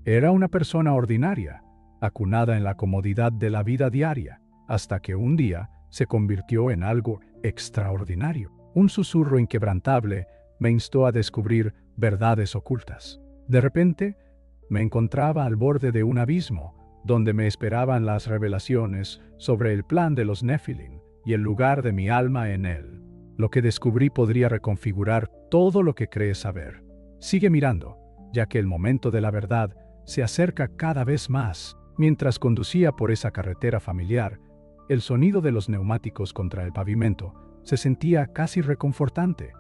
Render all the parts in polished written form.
Era una persona ordinaria, acunada en la comodidad de la vida diaria, hasta que un día se convirtió en algo extraordinario. Un susurro inquebrantable me instó a descubrir verdades ocultas. De repente, me encontraba al borde de un abismo, donde me esperaban las revelaciones sobre el plan de los Nephilim y el lugar de mi alma en él. Lo que descubrí podría reconfigurar todo lo que crees saber. Sigue mirando, ya que el momento de la verdad se acerca cada vez más. Mientras conducía por esa carretera familiar, el sonido de los neumáticos contra el pavimento se sentía casi reconfortante,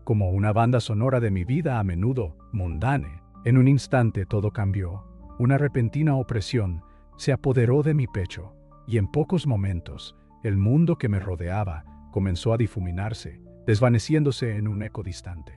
como una banda sonora de mi vida a menudo mundane. En un instante todo cambió. Una repentina opresión se apoderó de mi pecho, y en pocos momentos, el mundo que me rodeaba comenzó a difuminarse, desvaneciéndose en un eco distante.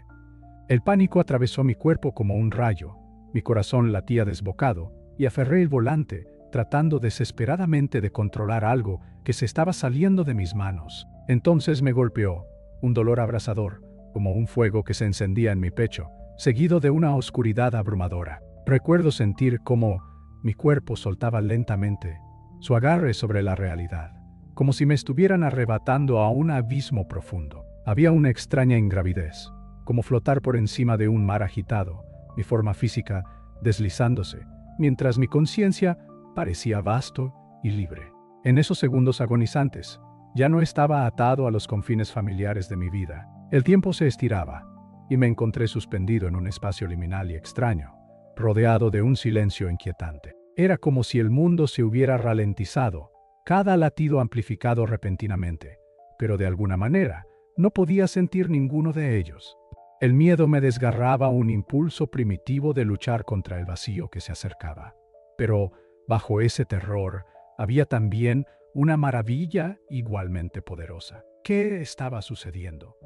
El pánico atravesó mi cuerpo como un rayo, mi corazón latía desbocado, y aferré el volante, tratando desesperadamente de controlar algo que se estaba saliendo de mis manos. Entonces me golpeó un dolor abrasador, como un fuego que se encendía en mi pecho, seguido de una oscuridad abrumadora. Recuerdo sentir cómo mi cuerpo soltaba lentamente su agarre sobre la realidad, como si me estuvieran arrebatando a un abismo profundo. Había una extraña ingravidez, como flotar por encima de un mar agitado, mi forma física deslizándose, mientras mi conciencia parecía vasto y libre. En esos segundos agonizantes, ya no estaba atado a los confines familiares de mi vida. El tiempo se estiraba, y me encontré suspendido en un espacio liminal y extraño, rodeado de un silencio inquietante. Era como si el mundo se hubiera ralentizado, cada latido amplificado repentinamente, pero de alguna manera no podía sentir ninguno de ellos. El miedo me desgarraba un impulso primitivo de luchar contra el vacío que se acercaba. Pero bajo ese terror había también una maravilla igualmente poderosa. ¿Qué estaba sucediendo?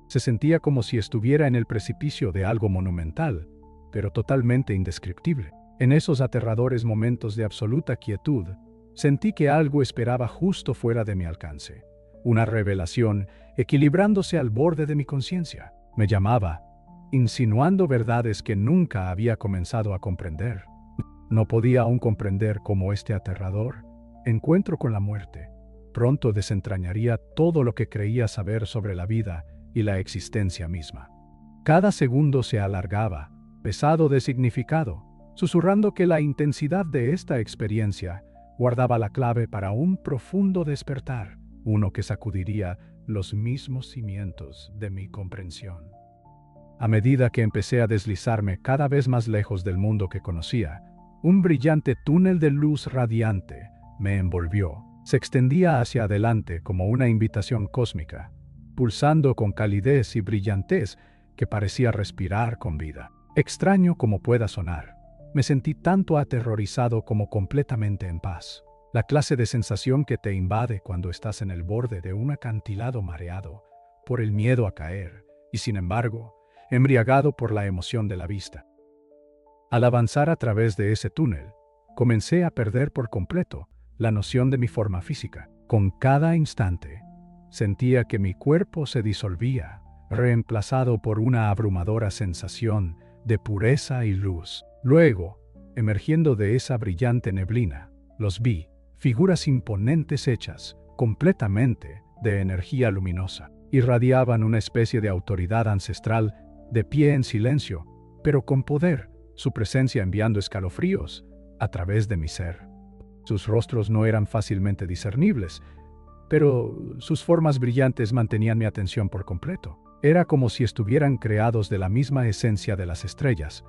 Se sentía como si estuviera en el precipicio de algo monumental, pero totalmente indescriptible. En esos aterradores momentos de absoluta quietud, sentí que algo esperaba justo fuera de mi alcance. Una revelación equilibrándose al borde de mi conciencia. Me llamaba, insinuando verdades que nunca había comenzado a comprender. No podía aún comprender cómo este aterrador encuentro con la muerte pronto desentrañaría todo lo que creía saber sobre la vida y la existencia misma. Cada segundo se alargaba, pesado de significado, susurrando que la intensidad de esta experiencia guardaba la clave para un profundo despertar, uno que sacudiría los mismos cimientos de mi comprensión. A medida que empecé a deslizarme cada vez más lejos del mundo que conocía, un brillante túnel de luz radiante me envolvió. Se extendía hacia adelante como una invitación cósmica, pulsando con calidez y brillantez que parecía respirar con vida. Extraño como pueda sonar, me sentí tanto aterrorizado como completamente en paz. La clase de sensación que te invade cuando estás en el borde de un acantilado mareado por el miedo a caer y, sin embargo, embriagado por la emoción de la vista. Al avanzar a través de ese túnel, comencé a perder por completo la noción de mi forma física. Con cada instante, sentía que mi cuerpo se disolvía, reemplazado por una abrumadora sensación de pureza y luz. Luego, emergiendo de esa brillante neblina, los vi, figuras imponentes hechas completamente de energía luminosa. Irradiaban una especie de autoridad ancestral, de pie en silencio, pero con poder, su presencia enviando escalofríos a través de mi ser. Sus rostros no eran fácilmente discernibles, pero sus formas brillantes mantenían mi atención por completo. Era como si estuvieran creados de la misma esencia de las estrellas,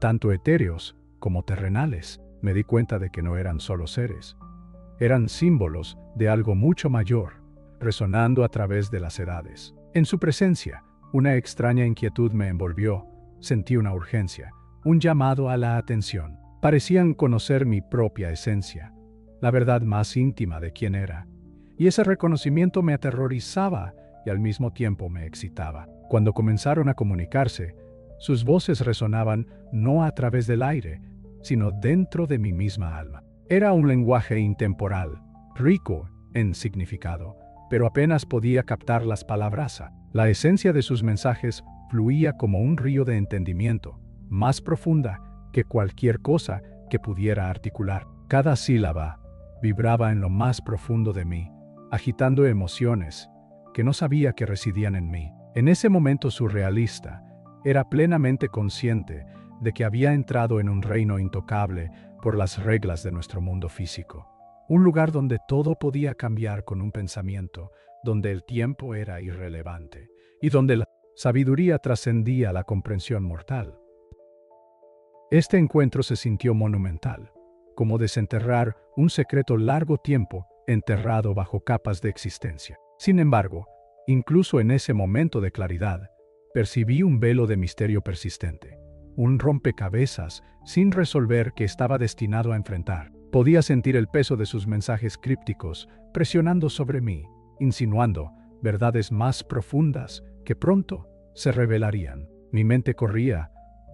tanto etéreos como terrenales. Me di cuenta de que no eran solo seres. Eran símbolos de algo mucho mayor, resonando a través de las edades. En su presencia, una extraña inquietud me envolvió. Sentí una urgencia, un llamado a la atención. Parecían conocer mi propia esencia, la verdad más íntima de quién era. Y ese reconocimiento me aterrorizaba y al mismo tiempo me excitaba. Cuando comenzaron a comunicarse, sus voces resonaban no a través del aire, sino dentro de mi misma alma. Era un lenguaje intemporal, rico en significado, pero apenas podía captar las palabras. La esencia de sus mensajes fluía como un río de entendimiento, más profunda que cualquier cosa que pudiera articular. Cada sílaba vibraba en lo más profundo de mí, agitando emociones que no sabía que residían en mí. En ese momento surrealista, era plenamente consciente de que había entrado en un reino intocable por las reglas de nuestro mundo físico. Un lugar donde todo podía cambiar con un pensamiento, donde el tiempo era irrelevante y donde la sabiduría trascendía la comprensión mortal. Este encuentro se sintió monumental, como desenterrar un secreto largo tiempo enterrado bajo capas de existencia. Sin embargo, incluso en ese momento de claridad, percibí un velo de misterio persistente, un rompecabezas sin resolver que estaba destinado a enfrentar. Podía sentir el peso de sus mensajes crípticos presionando sobre mí, insinuando verdades más profundas que pronto se revelarían. Mi mente corría,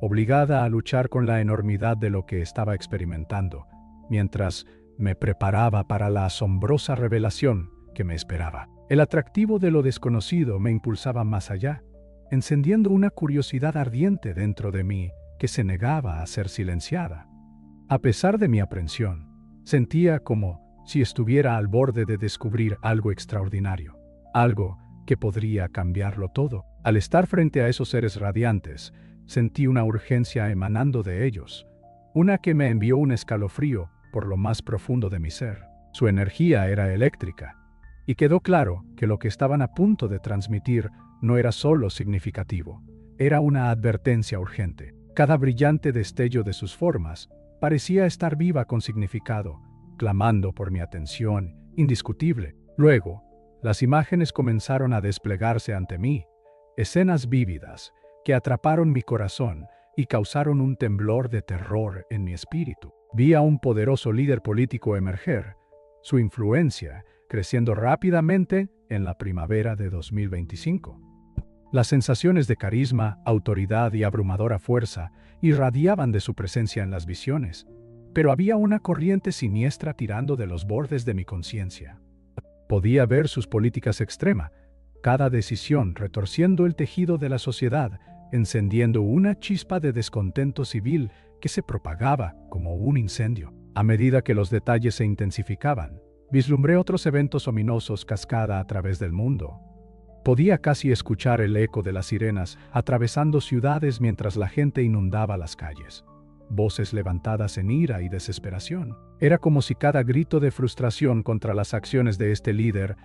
obligada a luchar con la enormidad de lo que estaba experimentando, mientras me preparaba para la asombrosa revelación que me esperaba. El atractivo de lo desconocido me impulsaba más allá, encendiendo una curiosidad ardiente dentro de mí que se negaba a ser silenciada. A pesar de mi aprensión, sentía como si estuviera al borde de descubrir algo extraordinario, algo que podría cambiarlo todo. Al estar frente a esos seres radiantes, sentí una urgencia emanando de ellos, una que me envió un escalofrío por lo más profundo de mi ser. Su energía era eléctrica, y quedó claro que lo que estaban a punto de transmitir no era solo significativo, era una advertencia urgente. Cada brillante destello de sus formas parecía estar viva con significado, clamando por mi atención indiscutible. Luego, las imágenes comenzaron a desplegarse ante mí, escenas vívidas que atraparon mi corazón y causaron un temblor de terror en mi espíritu. Vi a un poderoso líder político emerger, su influencia creciendo rápidamente en la primavera de 2025. Las sensaciones de carisma, autoridad y abrumadora fuerza irradiaban de su presencia en las visiones, pero había una corriente siniestra tirando de los bordes de mi conciencia. Podía ver sus políticas extremas, cada decisión retorciendo el tejido de la sociedad, encendiendo una chispa de descontento civil que se propagaba como un incendio. A medida que los detalles se intensificaban, vislumbré otros eventos ominosos cascada a través del mundo. Podía casi escuchar el eco de las sirenas atravesando ciudades mientras la gente inundaba las calles. Voces levantadas en ira y desesperación. Era como si cada grito de frustración contra las acciones de este líder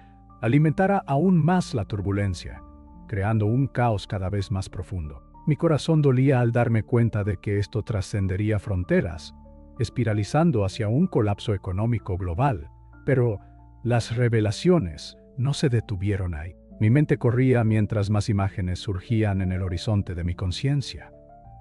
alimentara aún más la turbulencia, creando un caos cada vez más profundo. Mi corazón dolía al darme cuenta de que esto trascendería fronteras, espiralizando hacia un colapso económico global. Pero las revelaciones no se detuvieron ahí. Mi mente corría mientras más imágenes surgían en el horizonte de mi conciencia.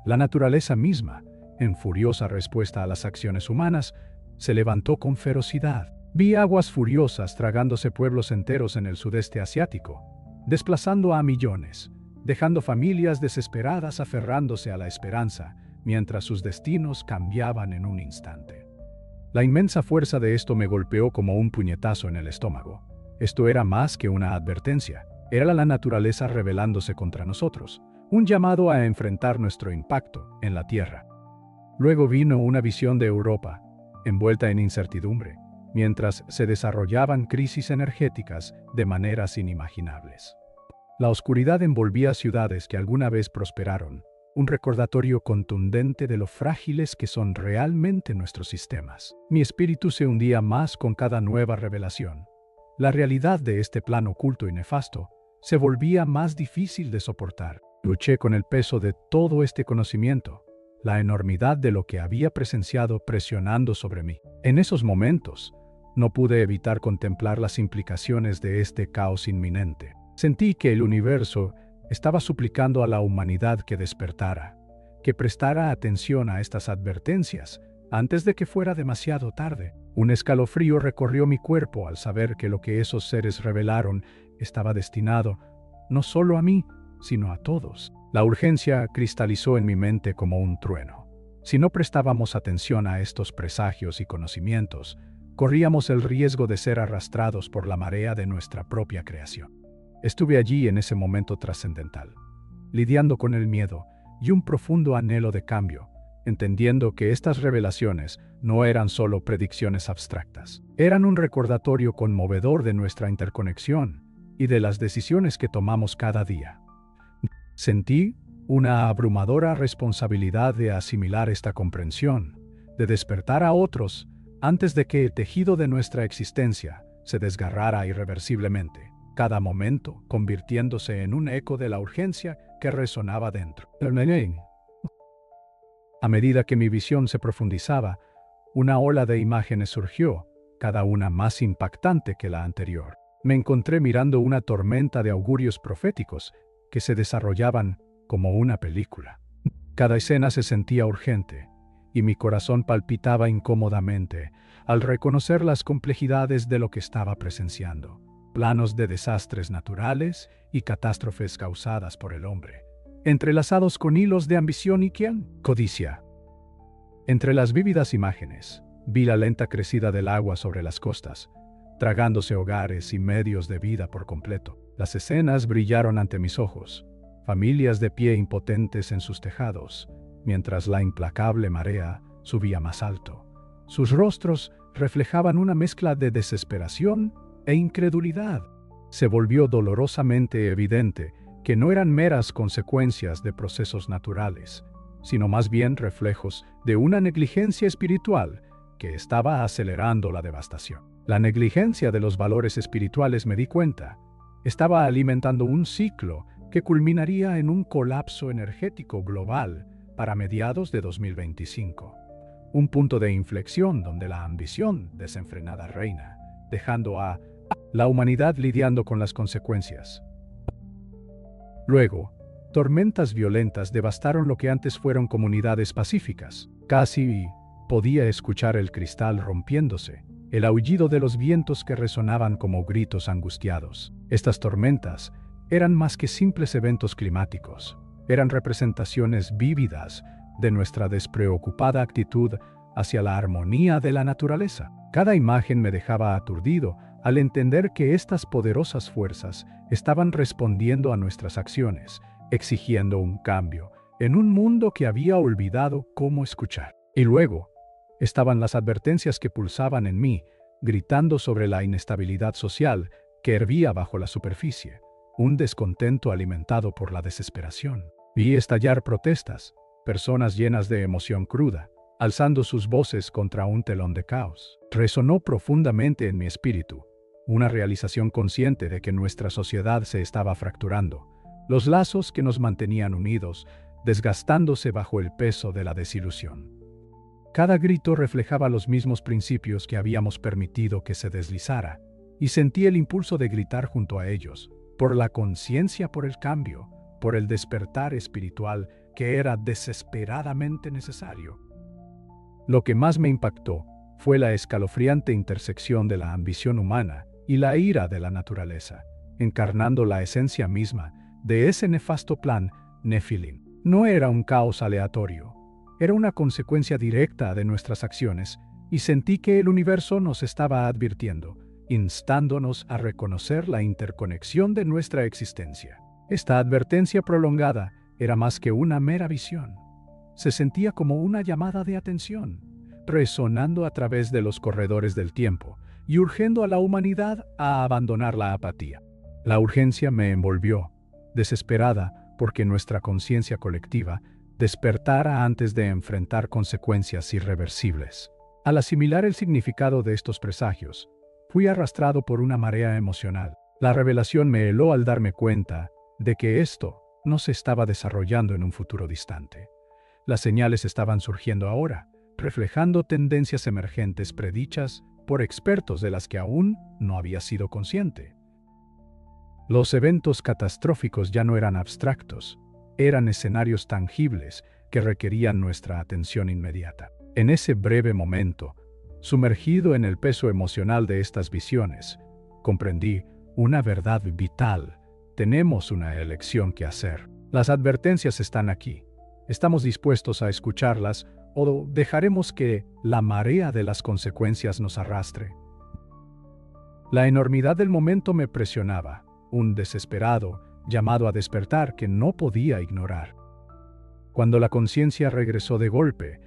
La naturaleza misma, en furiosa respuesta a las acciones humanas, se levantó con ferocidad. Vi aguas furiosas tragándose pueblos enteros en el sudeste asiático, desplazando a millones, dejando familias desesperadas aferrándose a la esperanza, mientras sus destinos cambiaban en un instante. La inmensa fuerza de esto me golpeó como un puñetazo en el estómago. Esto era más que una advertencia, era la naturaleza rebelándose contra nosotros, un llamado a enfrentar nuestro impacto en la Tierra. Luego vino una visión de Europa, envuelta en incertidumbre, mientras se desarrollaban crisis energéticas de maneras inimaginables. La oscuridad envolvía ciudades que alguna vez prosperaron, un recordatorio contundente de lo frágiles que son realmente nuestros sistemas. Mi espíritu se hundía más con cada nueva revelación. La realidad de este plan oculto y nefasto se volvía más difícil de soportar. Luché con el peso de todo este conocimiento, la enormidad de lo que había presenciado presionando sobre mí. En esos momentos, no pude evitar contemplar las implicaciones de este caos inminente. Sentí que el universo estaba suplicando a la humanidad que despertara, que prestara atención a estas advertencias antes de que fuera demasiado tarde. Un escalofrío recorrió mi cuerpo al saber que lo que esos seres revelaron estaba destinado no solo a mí, sino a todos. La urgencia cristalizó en mi mente como un trueno. Si no prestábamos atención a estos presagios y conocimientos, corríamos el riesgo de ser arrastrados por la marea de nuestra propia creación. Estuve allí en ese momento trascendental, lidiando con el miedo y un profundo anhelo de cambio, entendiendo que estas revelaciones no eran solo predicciones abstractas. Eran un recordatorio conmovedor de nuestra interconexión y de las decisiones que tomamos cada día. Sentí una abrumadora responsabilidad de asimilar esta comprensión, de despertar a otros antes de que el tejido de nuestra existencia se desgarrara irreversiblemente, cada momento convirtiéndose en un eco de la urgencia que resonaba dentro. A medida que mi visión se profundizaba, una ola de imágenes surgió, cada una más impactante que la anterior. Me encontré mirando una tormenta de augurios proféticos que se desarrollaban como una película. Cada escena se sentía urgente, y mi corazón palpitaba incómodamente al reconocer las complejidades de lo que estaba presenciando. Planos de desastres naturales y catástrofes causadas por el hombre, entrelazados con hilos de ambición y codicia. Entre las vívidas imágenes, vi la lenta crecida del agua sobre las costas, tragándose hogares y medios de vida por completo. Las escenas brillaron ante mis ojos, familias de pie impotentes en sus tejados, mientras la implacable marea subía más alto. Sus rostros reflejaban una mezcla de desesperación e incredulidad. Se volvió dolorosamente evidente que no eran meras consecuencias de procesos naturales, sino más bien reflejos de una negligencia espiritual que estaba acelerando la devastación. La negligencia de los valores espirituales, me di cuenta, estaba alimentando un ciclo que culminaría en un colapso energético global para mediados de 2025. Un punto de inflexión donde la ambición desenfrenada reina, dejando a la humanidad lidiando con las consecuencias. Luego, tormentas violentas devastaron lo que antes fueron comunidades pacíficas. Casi podía escuchar el cristal rompiéndose, el aullido de los vientos que resonaban como gritos angustiados. Estas tormentas eran más que simples eventos climáticos, eran representaciones vívidas de nuestra despreocupada actitud hacia la armonía de la naturaleza. Cada imagen me dejaba aturdido al entender que estas poderosas fuerzas estaban respondiendo a nuestras acciones, exigiendo un cambio en un mundo que había olvidado cómo escuchar. Y luego estaban las advertencias que pulsaban en mí, gritando sobre la inestabilidad social que hervía bajo la superficie, un descontento alimentado por la desesperación. Vi estallar protestas, personas llenas de emoción cruda, alzando sus voces contra un telón de caos. Resonó profundamente en mi espíritu, una realización consciente de que nuestra sociedad se estaba fracturando, los lazos que nos mantenían unidos, desgastándose bajo el peso de la desilusión. Cada grito reflejaba los mismos principios que habíamos permitido que se deslizara, y sentí el impulso de gritar junto a ellos, por la conciencia por el cambio, por el despertar espiritual que era desesperadamente necesario. Lo que más me impactó fue la escalofriante intersección de la ambición humana y la ira de la naturaleza, encarnando la esencia misma de ese nefasto plan Nefilim. No era un caos aleatorio, era una consecuencia directa de nuestras acciones, y sentí que el universo nos estaba advirtiendo, instándonos a reconocer la interconexión de nuestra existencia. Esta advertencia prolongada era más que una mera visión. Se sentía como una llamada de atención, resonando a través de los corredores del tiempo y urgiendo a la humanidad a abandonar la apatía. La urgencia me envolvió, desesperada porque nuestra conciencia colectiva despertara antes de enfrentar consecuencias irreversibles. Al asimilar el significado de estos presagios, fui arrastrado por una marea emocional. La revelación me heló al darme cuenta de que esto no se estaba desarrollando en un futuro distante. Las señales estaban surgiendo ahora, reflejando tendencias emergentes predichas por expertos de las que aún no había sido consciente. Los eventos catastróficos ya no eran abstractos, eran escenarios tangibles que requerían nuestra atención inmediata. En ese breve momento, sumergido en el peso emocional de estas visiones, comprendí una verdad vital. Tenemos una elección que hacer. Las advertencias están aquí. ¿Estamos dispuestos a escucharlas o dejaremos que la marea de las consecuencias nos arrastre? La enormidad del momento me presionaba, un desesperado llamado a despertar que no podía ignorar. Cuando la conciencia regresó de golpe,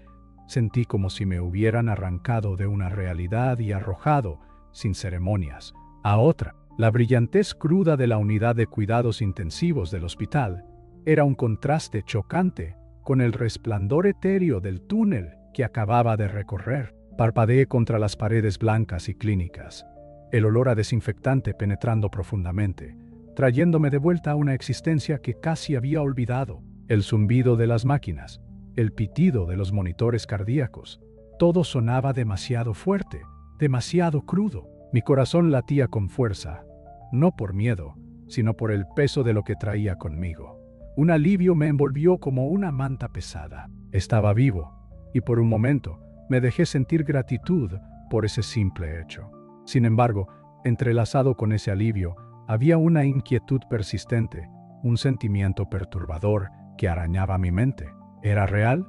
sentí como si me hubieran arrancado de una realidad y arrojado, sin ceremonias, a otra. La brillantez cruda de la unidad de cuidados intensivos del hospital era un contraste chocante con el resplandor etéreo del túnel que acababa de recorrer. Parpadeé contra las paredes blancas y clínicas, el olor a desinfectante penetrando profundamente, trayéndome de vuelta a una existencia que casi había olvidado. El zumbido de las máquinas, el pitido de los monitores cardíacos, todo sonaba demasiado fuerte, demasiado crudo. Mi corazón latía con fuerza, no por miedo, sino por el peso de lo que traía conmigo. Un alivio me envolvió como una manta pesada. Estaba vivo, y por un momento me dejé sentir gratitud por ese simple hecho. Sin embargo, entrelazado con ese alivio, había una inquietud persistente, un sentimiento perturbador que arañaba mi mente. ¿Era real?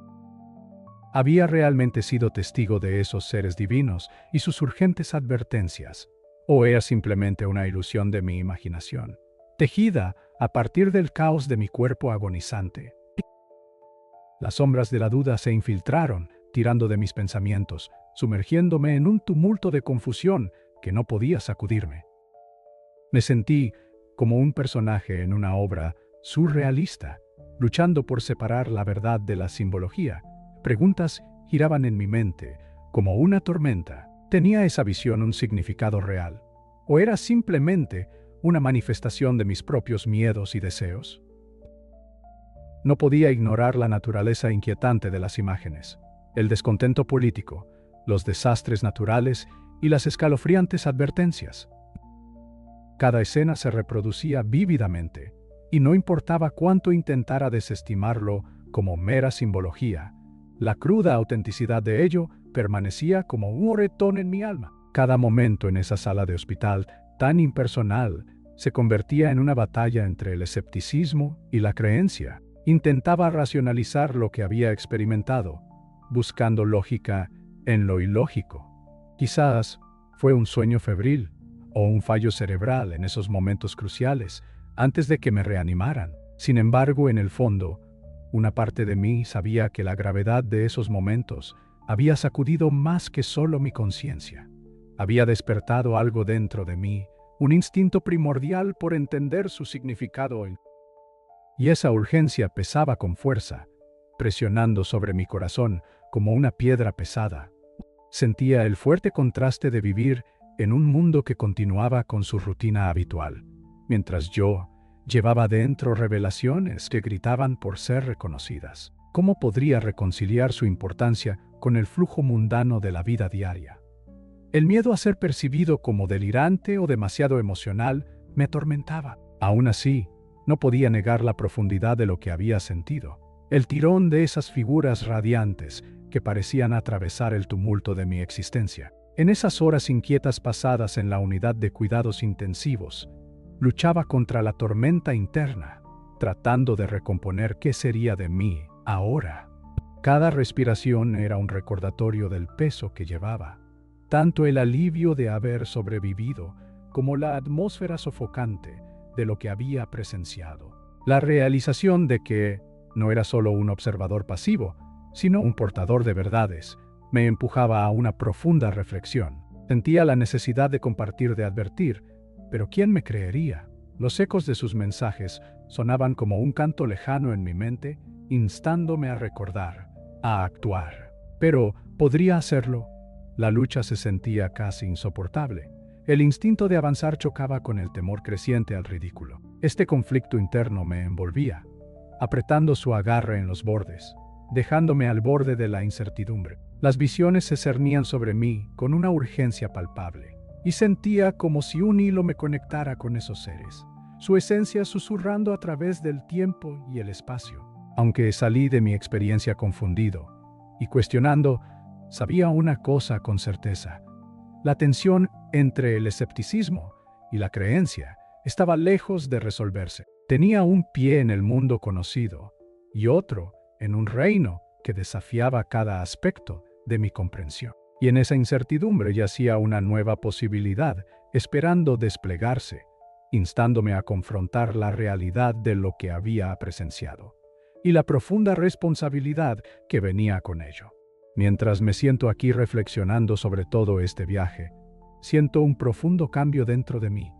¿Había realmente sido testigo de esos seres divinos y sus urgentes advertencias? ¿O era simplemente una ilusión de mi imaginación, tejida a partir del caos de mi cuerpo agonizante? Las sombras de la duda se infiltraron, tirando de mis pensamientos, sumergiéndome en un tumulto de confusión que no podía sacudirme. Me sentí como un personaje en una obra surrealista, luchando por separar la verdad de la simbología. Preguntas giraban en mi mente, como una tormenta. ¿Tenía esa visión un significado real? ¿O era simplemente una manifestación de mis propios miedos y deseos? No podía ignorar la naturaleza inquietante de las imágenes, el descontento político, los desastres naturales y las escalofriantes advertencias. Cada escena se reproducía vívidamente, y no importaba cuánto intentara desestimarlo como mera simbología, la cruda autenticidad de ello permanecía como un moretón en mi alma. Cada momento en esa sala de hospital, tan impersonal, se convertía en una batalla entre el escepticismo y la creencia. Intentaba racionalizar lo que había experimentado, buscando lógica en lo ilógico. Quizás fue un sueño febril o un fallo cerebral en esos momentos cruciales, antes de que me reanimaran. Sin embargo, en el fondo, una parte de mí sabía que la gravedad de esos momentos había sacudido más que solo mi conciencia. Había despertado algo dentro de mí, un instinto primordial por entender su significado. Y esa urgencia pesaba con fuerza, presionando sobre mi corazón como una piedra pesada. Sentía el fuerte contraste de vivir en un mundo que continuaba con su rutina habitual, mientras yo llevaba dentro revelaciones que gritaban por ser reconocidas. ¿Cómo podría reconciliar su importancia con el flujo mundano de la vida diaria? El miedo a ser percibido como delirante o demasiado emocional me atormentaba. Aún así, no podía negar la profundidad de lo que había sentido, el tirón de esas figuras radiantes que parecían atravesar el tumulto de mi existencia. En esas horas inquietas pasadas en la unidad de cuidados intensivos, luchaba contra la tormenta interna, tratando de recomponer qué sería de mí ahora. Cada respiración era un recordatorio del peso que llevaba, tanto el alivio de haber sobrevivido como la atmósfera sofocante de lo que había presenciado. La realización de que no era solo un observador pasivo, sino un portador de verdades, me empujaba a una profunda reflexión. Sentía la necesidad de compartir, de advertir, pero ¿quién me creería? Los ecos de sus mensajes sonaban como un canto lejano en mi mente, instándome a recordar, a actuar. Pero, ¿podría hacerlo? La lucha se sentía casi insoportable. El instinto de avanzar chocaba con el temor creciente al ridículo. Este conflicto interno me envolvía, apretando su agarre en los bordes, dejándome al borde de la incertidumbre. Las visiones se cernían sobre mí con una urgencia palpable, y sentía como si un hilo me conectara con esos seres, su esencia susurrando a través del tiempo y el espacio. Aunque salí de mi experiencia confundido y cuestionando, sabía una cosa con certeza: la tensión entre el escepticismo y la creencia estaba lejos de resolverse. Tenía un pie en el mundo conocido y otro en un reino que desafiaba cada aspecto de mi comprensión. Y en esa incertidumbre yacía una nueva posibilidad, esperando desplegarse, instándome a confrontar la realidad de lo que había presenciado. y la profunda responsabilidad que venía con ello. Mientras me siento aquí reflexionando sobre todo este viaje, siento un profundo cambio dentro de mí,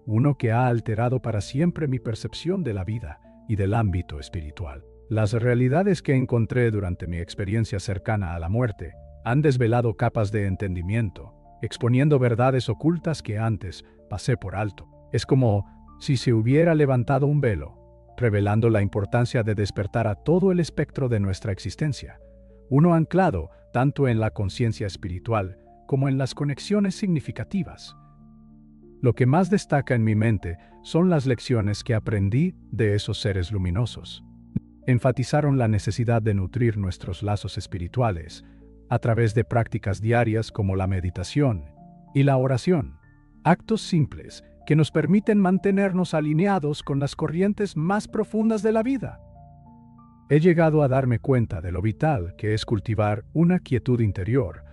uno que ha alterado para siempre mi percepción de la vida y del ámbito espiritual. Las realidades que encontré durante mi experiencia cercana a la muerte han desvelado capas de entendimiento, exponiendo verdades ocultas que antes pasé por alto. Es como si se hubiera levantado un velo, revelando la importancia de despertar a todo el espectro de nuestra existencia, uno anclado tanto en la conciencia espiritual como en las conexiones significativas. Lo que más destaca en mi mente son las lecciones que aprendí de esos seres luminosos. Enfatizaron la necesidad de nutrir nuestros lazos espirituales a través de prácticas diarias como la meditación y la oración, actos simples que nos permiten mantenernos alineados con las corrientes más profundas de la vida. He llegado a darme cuenta de lo vital que es cultivar una quietud interior,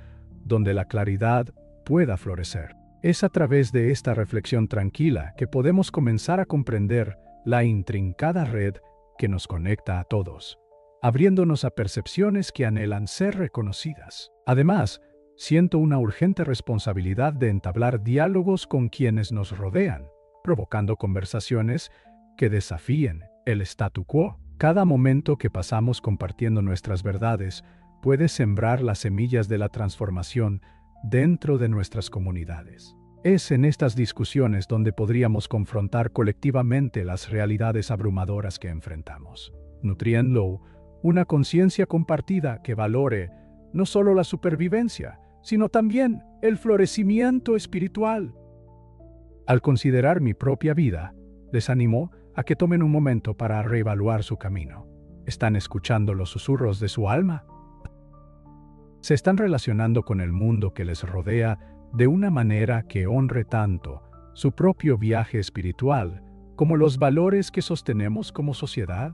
donde la claridad pueda florecer. Es a través de esta reflexión tranquila que podemos comenzar a comprender la intrincada red que nos conecta a todos, abriéndonos a percepciones que anhelan ser reconocidas. Además, siento una urgente responsabilidad de entablar diálogos con quienes nos rodean, provocando conversaciones que desafíen el statu quo. Cada momento que pasamos compartiendo nuestras verdades puede sembrar las semillas de la transformación dentro de nuestras comunidades. Es en estas discusiones donde podríamos confrontar colectivamente las realidades abrumadoras que enfrentamos, nutriendo una conciencia compartida que valore no solo la supervivencia, sino también el florecimiento espiritual. Al considerar mi propia vida, les animo a que tomen un momento para reevaluar su camino. ¿Están escuchando los susurros de su alma? ¿Se están relacionando con el mundo que les rodea de una manera que honre tanto su propio viaje espiritual como los valores que sostenemos como sociedad?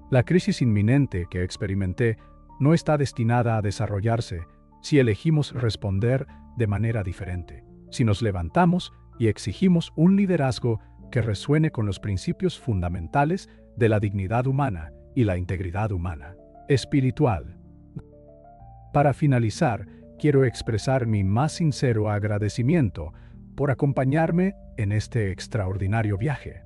La crisis inminente que experimenté no está destinada a desarrollarse si elegimos responder de manera diferente, si nos levantamos y exigimos un liderazgo que resuene con los principios fundamentales de la dignidad humana y la integridad humana, espiritual. Para finalizar, quiero expresar mi más sincero agradecimiento por acompañarme en este extraordinario viaje.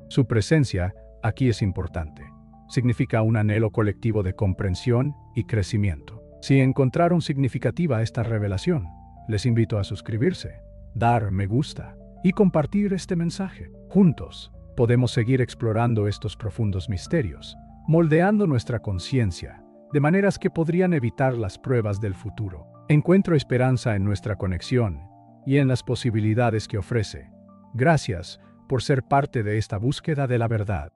Su presencia aquí es importante. Significa un anhelo colectivo de comprensión y crecimiento. Si encontraron significativa esta revelación, les invito a suscribirse, dar me gusta y compartir este mensaje. Juntos, podemos seguir explorando estos profundos misterios, moldeando nuestra conciencia de maneras que podrían evitar las pruebas del futuro. Encuentro esperanza en nuestra conexión y en las posibilidades que ofrece. Gracias por ser parte de esta búsqueda de la verdad.